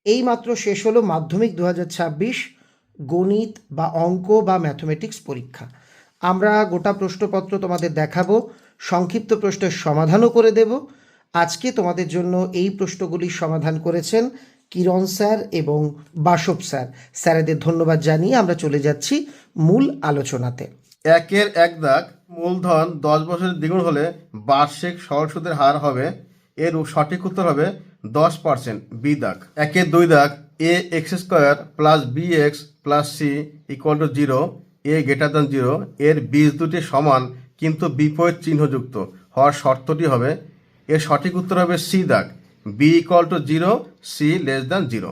এই মাত্র শেষ হলো মাধ্যমিক 2026 গণিত বা অঙ্ক বা ম্যাথমেটিক্স পরীক্ষা। আমরা গোটা প্রশ্নপত্র তোমাদের দেখাবো, সংক্ষিপ্ত প্রশ্নের সমাধানও করে দেব। আজকে তোমাদের জন্য এই প্রশ্নগুলির সমাধান করেছেন কিরণ স্যার এবং বাসব স্যার। স্যারেদের ধন্যবাদ জানিয়ে আমরা চলে যাচ্ছি মূল আলোচনাতে। একের এক দাগ মূলধন 10 বছরের দ্বিগুণ হলে বার্ষিক সরল সুদের হার হবে, এর সঠিক উত্তর হবে 10%। বি দাগ। একের দুই দাগ A X square plus B X plus C equal to 0, A greater than 0, এর বীজ দুটি সমান কিন্তু বিপরীত চিহ্নযুক্ত হওয়ার শর্তটি হবে, এর সঠিক উত্তর হবে সি দাগ, B equal to 0, C less than 0।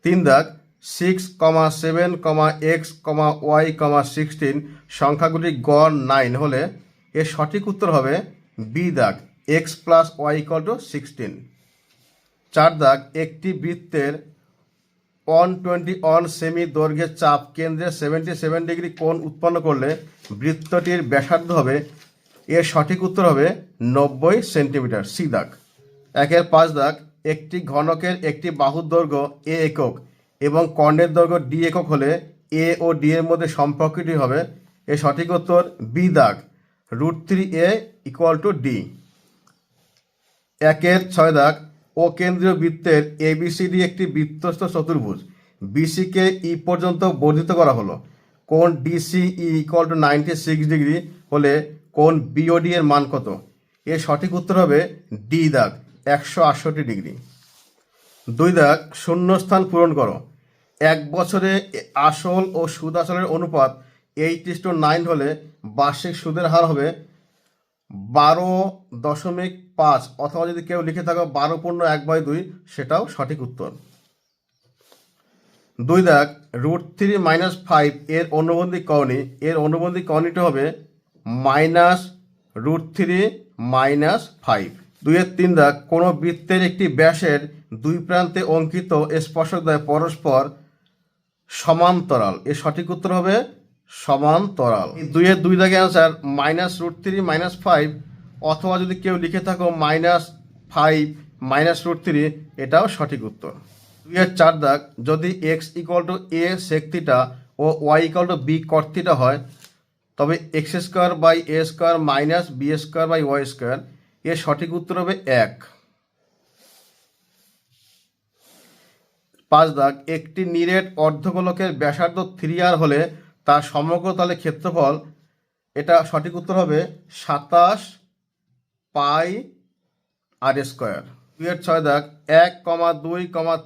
তিন দাগ 6, 7, x, y, 16 সংখ্যাগুলির গড় 9 হলে এর সঠিক উত্তর হবে বি দাগ, x plus Y equal to 16। চার দাগ একটি বৃত্তের 121 সেমি দৈর্ঘ্যের চাপ কেন্দ্রে 77 ডিগ্রি কোণ উৎপন্ন করলে বৃত্তটির ব্যাসার্ধ হবে, এর সঠিক উত্তর হবে 90 সেন্টিমিটার। সি দাগ। একের পাঁচ দাগ একটি ঘনকের একটি বাহুর দৈর্ঘ্য এ একক এবং কর্ণের দৈর্ঘ্য ডি একক হলে এ ও ডি এর মধ্যে সম্পর্কটি হবে, এর সঠিক উত্তর বি দাগ, √3a ইকুয়াল টু ডি। একের ছয় দাগ ও কেন্দ্রীয় বৃত্তের এবিসিডি একটি বৃত্তস্থ চতুর্ভুজ, বিসিকে ই পর্যন্ত বর্ধিত করা হলো, কোণ ডিসিই ইকুয়াল টু 96 ডিগ্রি হলে কোণ বিওডি এর মান কত, এর সঠিক উত্তর হবে ডি দাগ, 168 ডিগ্রি। দুই দাগ শূন্যস্থান পূরণ করো। এক বছরে আসল ও সুদ আসলের অনুপাত 8:9 হলে বার্ষিক সুদের হার হবে 12.5, অথবা যদি কেউ লিখে থাকো 12.1/2, সেটাও সঠিক উত্তর। দুই দাগ √3 - 5 এর অনুবন্ধী কর্ণী, এর অনুবন্ধী কর্ণীটি হবে -√3 - 5। দুইয়ের তিন দাগ কোনো বৃত্তের একটি ব্যাসের দুই প্রান্তে অঙ্কিত স্পর্শকদ্বয় পরস্পর সমান্তরাল, এর সঠিক উত্তর হবে সমান্তরাল। দুইয়ের দুই দাগে অ্যান্সার -√3 - 5, অথবা যদি কেউ লিখে থাকো -5 - √3, এটাও সঠিক উত্তর। দুইয়ের চার দাগ যদি X equal to A sec theta ও Y equal to B cot theta হয়, তবে x² / a² - b² / y², এর সঠিক উত্তর হবে 1। পাঁচ দাগ একটি নিরেট অর্ধগোলকের ব্যাসার্ধ 3r হলে তার সমগ্র তলে ক্ষেত্রফল, এটা সঠিক উত্তর হবে 27 πr²। দুইয়ের ছয় দাগ 1, 2,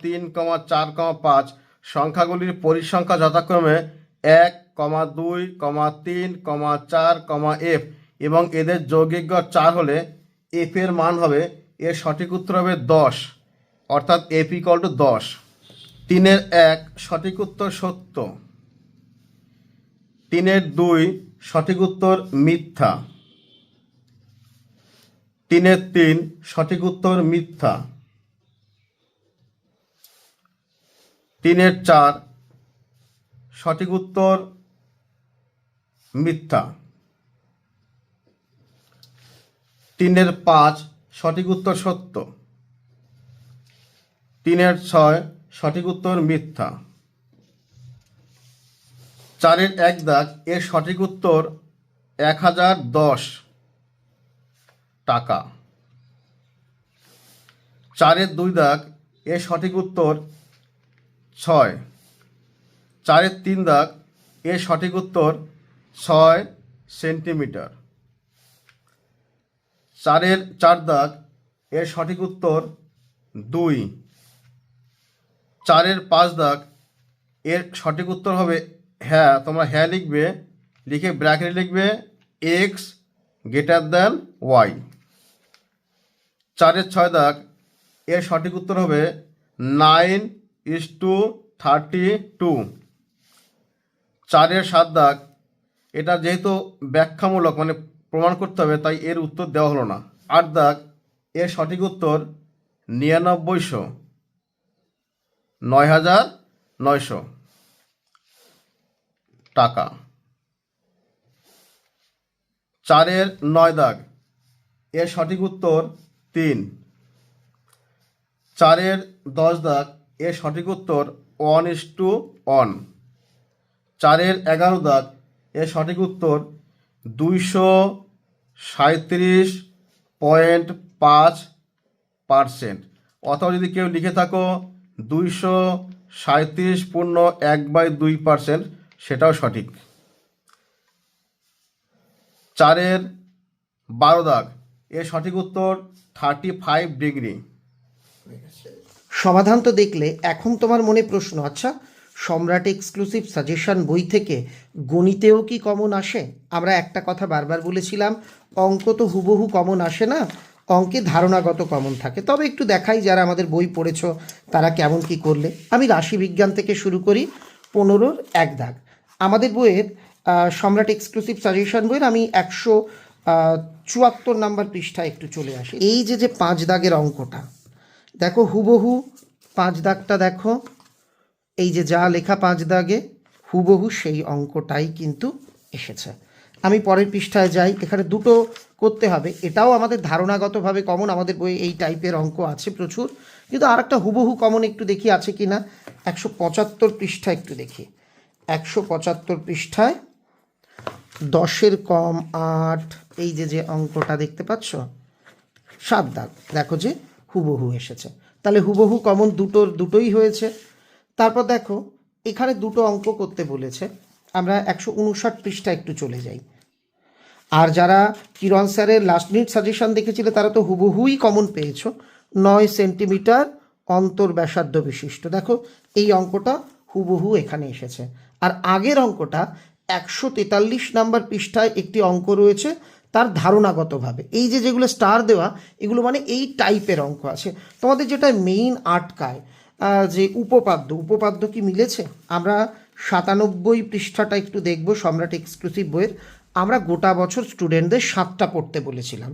3, 4, 5 সংখ্যাগুলির পরিসংখ্যা যথাক্রমে 1, 2, 3, 4, f এবং এদের যৌগিক গড় 4 হলে f এর মান হবে, এর সঠিক উত্তর হবে 10, অর্থাৎ f ইকুয়াল টু 10। তিনের 1 সঠিক উত্তর সত্য, তিনের 2 সঠিক উত্তর মিথ্যা, তিনের 3 সঠিক উত্তর মিথ্যা, তিনের 4 সঠিক উত্তর মিথ্যা, তিনের 5 সঠিক উত্তর সত্য, তিনের 6 সঠিক উত্তর মিথ্যা। চারের এক দাগ এর সঠিক উত্তর 1010 টাকা। চারের দুই দাগ এর সঠিক উত্তর 6। চারের তিন দাগ এর সঠিক উত্তর 6 সেন্টিমিটার। চারের চার দাগ এর সঠিক উত্তর 2। চারের পাঁচ দাগ এর সঠিক উত্তর হবে হ্যাঁ, তোমরা হ্যাঁ লিখবে, লিখে ব্র্যাকেটে লিখবে x গ্রেটার দ্যান y। চারের ছয় দাগ এর সঠিক উত্তর হবে 9:32। চারের সাত দাগ এটা যেহেতু ব্যাখ্যামূলক মানে প্রমাণ করতে হবে, তাই এর উত্তর দেওয়া হলো না। আট দাগ এর সঠিক উত্তর 9900, 9900 টাকা। চারের নয় দাগ এর সঠিক উত্তর 3। চারের 10 দাগ এর সঠিক উত্তর 1:1। 4-এর 11 দাগ, এর সঠিক উত্তর 237.5%। অথবা যদি কেউ লিখে থাকো 237.1/2%, সেটাও সঠিক। 4-এর 12 দাগ, এর সঠিক উত্তর 35 ডিগ্রি। সমাধান তো দেখলে, এখন তোমার মনে প্রশ্ন, আচ্ছা সম্রাট এক্সক্লুসিভ সাজেশন বই থেকে গণিতেও কি কমন আসে? আমরা একটা কথা বারবার বলেছিলাম, অঙ্ক তো হুবহু কমন আসে না, অঙ্কে ধারণাগত কমন থাকে। তবে একটু দেখাই যারা আমাদের বই পড়েছ তারা কেমন কি করলে। আমি রাশিবিজ্ঞান থেকে শুরু করি। 15-র 1 দাগ, আমাদের বইয়ের সম্রাট এক্সক্লুসিভ সাজেশন বইয়ের আমি 174 নাম্বার পৃষ্ঠায় একটু চলে আসি। এই যে 5 দাগের অঙ্কটা দেখো, হুবহু 5 দাগটা দেখো, এই যে যা লেখা 5 দাগে হুবহু সেই অঙ্কটাই কিন্তু এসেছে। আমি পরের পৃষ্ঠায় যাই, এখানে দুটো করতে হবে, এটাও আমাদের ধারণাগতভাবে কমন, আমাদের বইয়ে এই টাইপের অঙ্ক আছে প্রচুর। কিন্তু আর একটা হুবহু কমন একটু দেখি আছে কি না। 175 পৃষ্ঠা একটু দেখি। 175 পৃষ্ঠায় 10-এর কম 8, এই যে অঙ্কটা দেখতে পাচ্ছ 7 দাগ, দেখো যে হুবহু এসেছে। তাহলে হুবহু কমন দুটোই হয়েছে। তারপর দেখো এখানে দুটো অঙ্ক করতে বলেছে, আমরা 159 পৃষ্ঠা একটু চলে যাই। আর যারা কিরণ স্যারের লাস্ট মিনিট সাজেশন দেখেছিলে তারা তো হুবহুই কমন পেয়েছো। 9 সেন্টিমিটার অন্তর ব্যাসার্ধ বিশিষ্ট, দেখো এই অঙ্কটা হুবহু এখানে এসেছে। আর আগের অঙ্কটা 143 নাম্বার পৃষ্ঠায় একটি অঙ্ক রয়েছে, তার ধারণাগতভাবে এই যেগুলো স্টার দেওয়া, এগুলো মানে এই টাইপের অঙ্ক আছে। তোমাদের যেটা মেইন আটকায় যে উপপাদ্য কি মিলেছে? আমরা 97 পৃষ্ঠাটা একটু দেখব সম্রাট এক্সক্লুসিভ বইয়ের। আমরা গোটা বছর স্টুডেন্টদের 7টা পড়তে বলেছিলাম,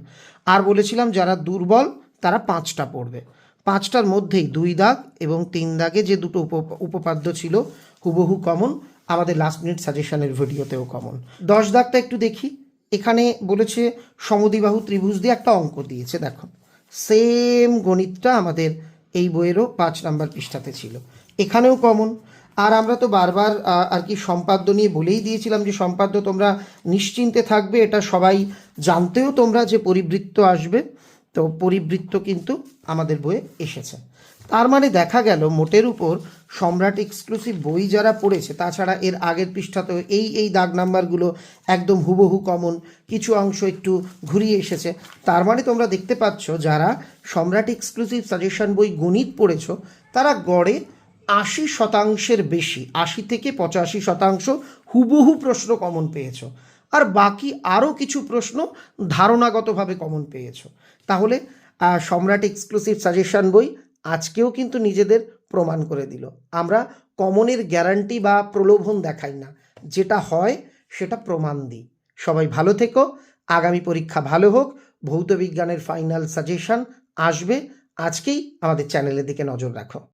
আর বলেছিলাম যারা দুর্বল তারা 5টা পড়বে। 5টার মধ্যেই 2 দাগ এবং 3 দাগে যে দুটো উপপাদ্য ছিল হুবহু কমন, আমাদের লাস্ট মিনিট সাজেশনের ভিডিওতেও কমন। 10 দাগটা একটু দেখি। এখানে বলেছে সমদ্বিবাহু ত্রিভুজ দিয়ে একটা অঙ্ক দিয়েছে, দেখো সেম গণিতটা আমাদের এই বইয়েরও 5 নাম্বার পৃষ্ঠাতে ছিল, এখানেও কমন। আর আমরা তো বারবার আর কি সম্পাদ্য নিয়ে বলেই দিয়েছিলাম যে সম্পাদ্য তোমরা নিশ্চিন্তে থাকবে, এটা সবাই জানতেও তোমরা যে পরিবৃত্ত আসবে, তো পরিবৃত্ত কিন্তু আমাদের বইয়ে এসেছে। তার মানে দেখা গেল মোটের উপর সম্রাট এক্সক্লুসিভ বই যারা পড়েছে, তাছাড়া এর আগের পৃষ্ঠাতেও এই দাগ নাম্বারগুলো একদম হুবহু কমন, কিছু অংশ একটু ঘুরিয়ে এসেছে। তার মানে তোমরা দেখতে পাচ্ছ যারা সম্রাট এক্সক্লুসিভ সাজেশন বই গণিত পড়েছ তারা গড়ে 80% বেশি, 80 থেকে 85% হুবহু প্রশ্ন কমন পেয়েছ, আর বাকি আরও কিছু প্রশ্ন ধারণাগতভাবে কমন পেয়েছ। তাহলে সম্রাট এক্সক্লুসিভ সাজেশন বই আজকেও কিন্তু নিজেদের প্রমাণ করে দিল। আমরা কমনের গ্যারান্টি বা প্রলোভন দেখাই না, যেটা হয় সেটা প্রমাণ দিই। সবাই ভালো থেকো, আগামী পরীক্ষা ভালো হোক। ভৌত বিজ্ঞানের ফাইনাল সাজেশন আসবে, আজকেই আমাদের চ্যানেলের দিকে নজর রাখো।